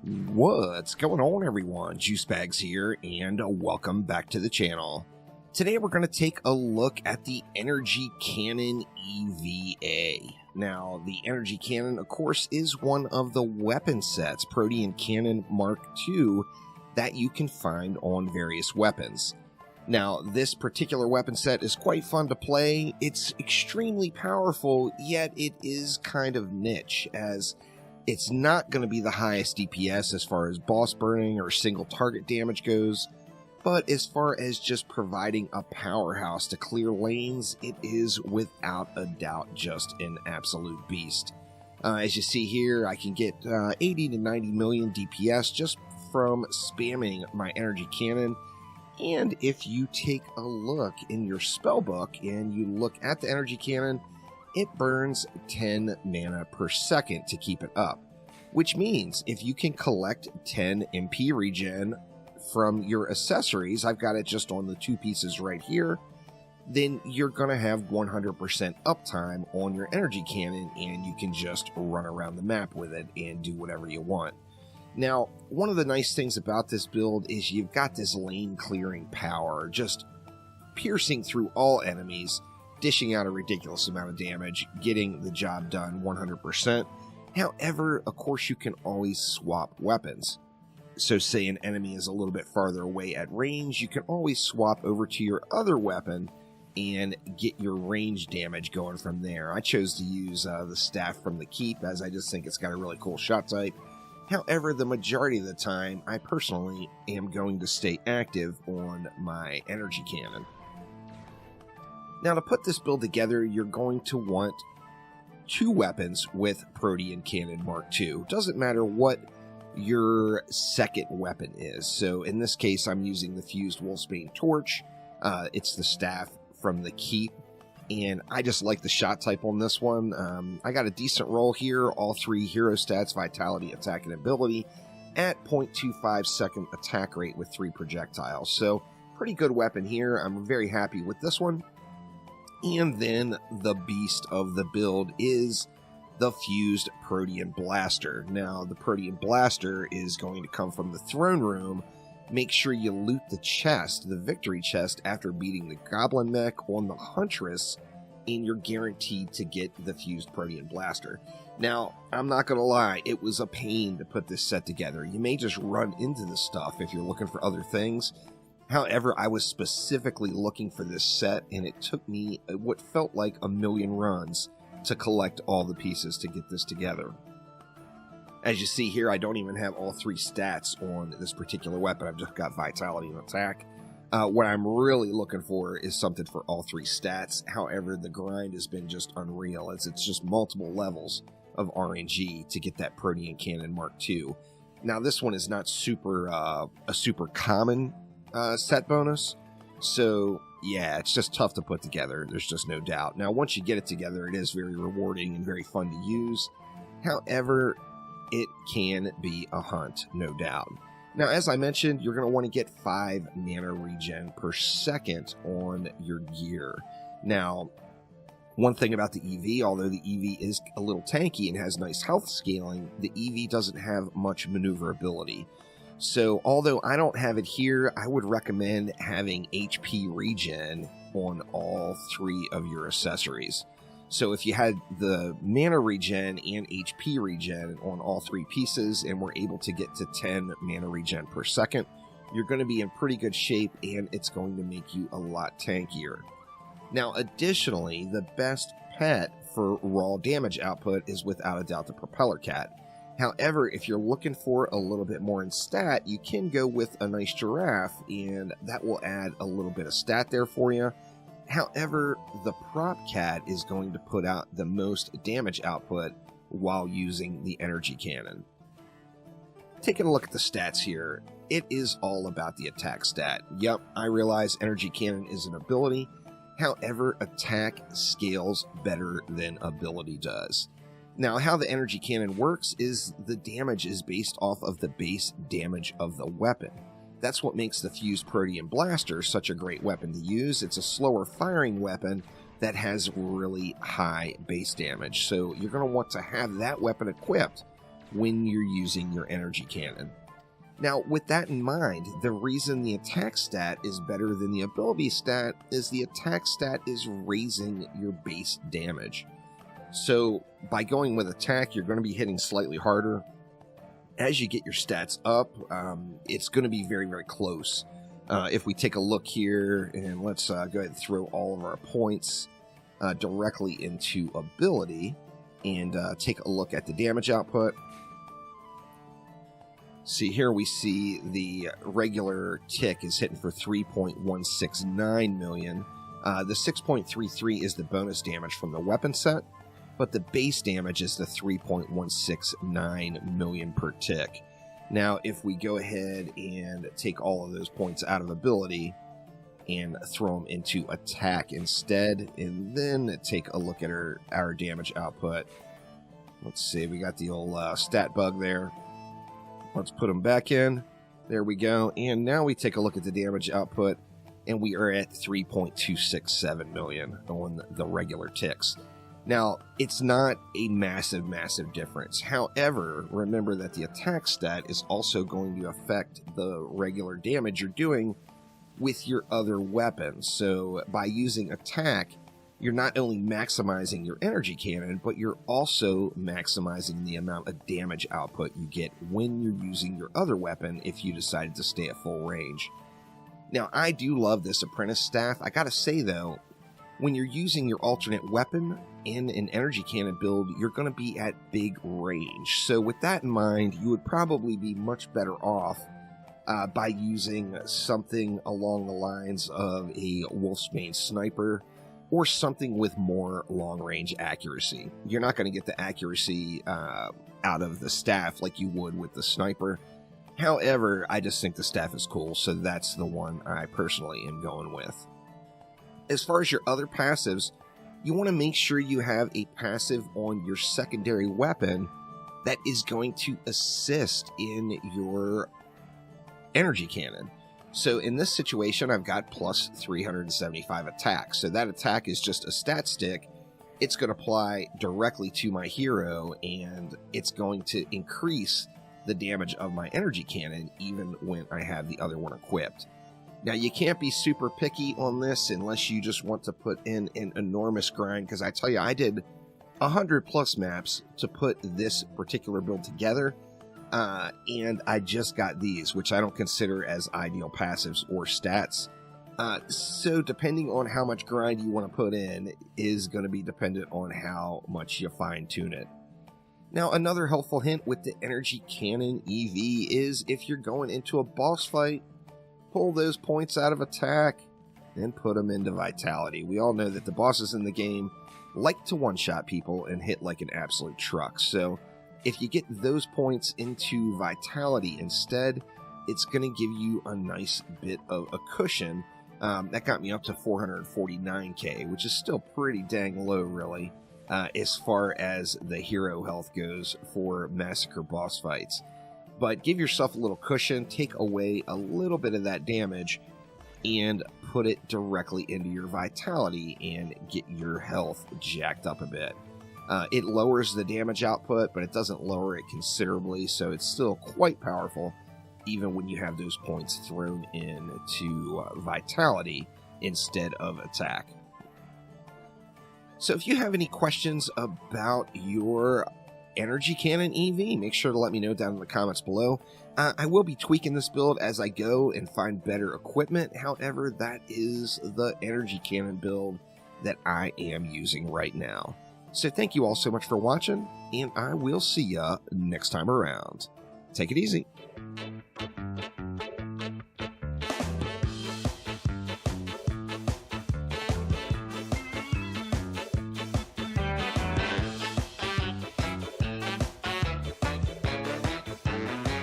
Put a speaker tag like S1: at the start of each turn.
S1: What's going on, everyone? Juicebags here, and welcome back to the channel. Today we're going to take a look at the Energy Cannon EVA. Now, the Energy Cannon, of course, is one of the weapon sets, Protean Mk II, that you can find on various weapons. Now, this particular weapon set is quite fun to play. It's extremely powerful, yet it is kind of niche, as it's not going to be the highest DPS as far as boss burning or single target damage goes, but as far as just providing a powerhouse to clear lanes, it is without a doubt just an absolute beast. As you see here, I can get 80 to 90 million DPS just from spamming my Energy Cannon. And if you take a look in your spellbook and you look at the Energy Cannon, it burns 10 mana per second to keep it up, which means if you can collect 10 MP regen from your accessories, I've got it just on the two pieces right here, then you're going to have 100% uptime on your Energy Cannon, and you can just run around the map with it and do whatever you want. Now, one of the nice things about this build is you've got this lane clearing power, just piercing through all enemies, dishing out a ridiculous amount of damage, getting the job done 100%. However, of course, you can always swap weapons. So say an enemy is a little bit farther away at range, you can always swap over to your other weapon and get your range damage going from there. I chose to use the staff from the keep, as I just think it's got a really cool shot type. However, the majority of the time, I personally am going to stay active on my Energy Cannon. Now, to put this build together, you're going to want two weapons with Protean Mk II. Doesn't matter what your second weapon is. So in this case, I'm using the fused Wolfsbane Torch. It's the staff from the keep, and I just like the shot type on this one. I got a decent roll here, all three hero stats, vitality, attack, and ability, at 0.25 second attack rate with 3 projectiles. So pretty good weapon here. I'm very happy with this one. And then the beast of the build is the fused Protean Blaster. Now, the Protean Blaster is going to come from the throne room. Make sure you loot the chest, the victory chest, after beating the Goblin Mech on the Huntress, and you're guaranteed to get the fused Protean Blaster. Now, I'm not going to lie, it was a pain to put this set together. You may just run into this stuff if you're looking for other things. However, I was specifically looking for this set, and it took me what felt like a million runs to collect all the pieces to get this together. As you see here, I don't even have all 3 stats on this particular weapon. I've just got vitality and attack. What I'm really looking for is something for all 3 stats. However, the grind has been just unreal, as it's just multiple levels of RNG to get that Protean Mk II. Now, this one is not a super common set bonus, so yeah, it's just tough to put together. There's just no doubt. Now, once you get it together, it is very rewarding and very fun to use. However, it can be a hunt, no doubt. Now, as I mentioned, you're going to want to get 5 mana regen per second on your gear. Now, one thing about the EV, although the EV is a little tanky and has nice health scaling, the EV doesn't have much maneuverability. So, although I don't have it here, I would recommend having HP regen on all 3 of your accessories. So if you had the mana regen and HP regen on all 3 pieces and were able to get to 10 mana regen per second, you're going to be in pretty good shape, and it's going to make you a lot tankier. Now, additionally, the best pet for raw damage output is without a doubt the Propeller Cat. However, if you're looking for a little bit more in stat, you can go with a nice Giraffe, and that will add a little bit of stat there for you. However, the Prop Cat is going to put out the most damage output while using the Energy Cannon. Taking a look at the stats here, it is all about the attack stat. Yep, I realize Energy Cannon is an ability. However, attack scales better than ability does. Now, how the Energy Cannon works is the damage is based off of the base damage of the weapon. That's what makes the fused Protean Blaster such a great weapon to use. It's a slower firing weapon that has really high base damage, so you're going to want to have that weapon equipped when you're using your energy cannon. Now, with that in mind, the reason the attack stat is better than the ability stat is the attack stat is raising your base damage. So by going with attack, you're going to be hitting slightly harder. As you get your stats up, it's going to be very, very close. If we take a look here, and let's go ahead and throw all of our points directly into ability, and take a look at the damage output. See, here we see the regular tick is hitting for 3.169 million. The 6.33 is the bonus damage from the weapon set, but the base damage is the 3.169 million per tick. Now, if we go ahead and take all of those points out of ability and throw them into attack instead, and then take a look at our damage output. Let's see, we got the old stat bug there. Let's put them back in. There we go. And now we take a look at the damage output, and we are at 3.267 million on the regular ticks. Now, it's not a massive, massive difference. However, remember that the attack stat is also going to affect the regular damage you're doing with your other weapons. So by using attack, you're not only maximizing your energy cannon, but you're also maximizing the amount of damage output you get when you're using your other weapon if you decided to stay at full range. Now, I do love this apprentice staff. I gotta say though, when you're using your alternate weapon in an energy cannon build, you're going to be at big range. So with that in mind, you would probably be much better off by using something along the lines of a Wolfsbane sniper or something with more long-range accuracy. You're not going to get the accuracy out of the staff like you would with the sniper. However, I just think the staff is cool, so that's the one I personally am going with. As far as your other passives, you want to make sure you have a passive on your secondary weapon that is going to assist in your energy cannon. So in this situation, I've got plus 375 attack. So that attack is just a stat stick. It's going to apply directly to my hero, and it's going to increase the damage of my energy cannon even when I have the other one equipped. Now, you can't be super picky on this unless you just want to put in an enormous grind, because I tell you, I did 100 plus maps to put this particular build together, and I just got these, which I don't consider as ideal passives or stats. So depending on how much grind you want to put in is going to be dependent on how much you fine-tune it. Now, another helpful hint with the energy cannon EV is if you're going into a boss fight, pull those points out of attack and put them into vitality. We all know that the bosses in the game like to one-shot people and hit like an absolute truck. So if you get those points into vitality instead, it's going to give you a nice bit of a cushion. That got me up to 449k, which is still pretty dang low, really, as far as the hero health goes for massacre boss fights. But give yourself a little cushion, take away a little bit of that damage, and put it directly into your vitality and get your health jacked up a bit. It lowers the damage output, but it doesn't lower it considerably, so it's still quite powerful, even when you have those points thrown into vitality instead of attack. So if you have any questions about your energy cannon EV, make sure to let me know down in the comments below. I will be tweaking this build as I go and find better equipment. However, that is the energy cannon build that I am using right now. So thank you all so much for watching, and I will see ya next time around. Take it easy.